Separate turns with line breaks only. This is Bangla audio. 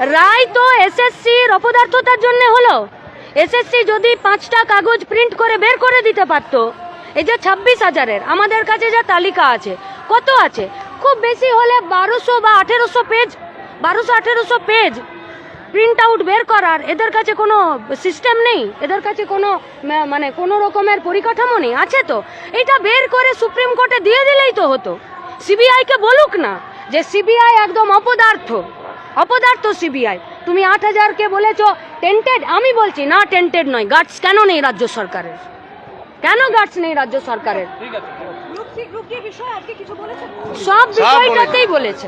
রায় তো এসএসসির অপদার্থতার জন্য হলো। এসএসসি যদি 5টা কাগজ প্রিন্ট করে বের করে দিতে পারতো, এই যে 26,000-এর আমাদের কাছে যা তালিকা আছে, কত আছে? খুব বেশি হলে 1200 বা 1800 পেজ, 1200-1800 পেজ প্রিন্ট আউট বের করার এদের কাছে কোনো সিস্টেম নেই, এদের কাছে কোনো মানে কোনো রকমের পরিকাঠামো নেই। আছে তো, এটা বের করে সুপ্রিম কোর্টে দিয়ে দিলেই তো হতো। সিবিআইকে বলুক না যে সিবিআই একদম অপদার্থ, অপদার্থ সিবিআই। তুমি 8,000-কে বলেছো টেন্টেড, আমি বলছি না টেন্টেড নয়। গার্ডস কেন নেই রাজ্য সরকারের? কেন গার্ডস নেই রাজ্য সরকারের? সব বিষয়টাতেই বলেছে।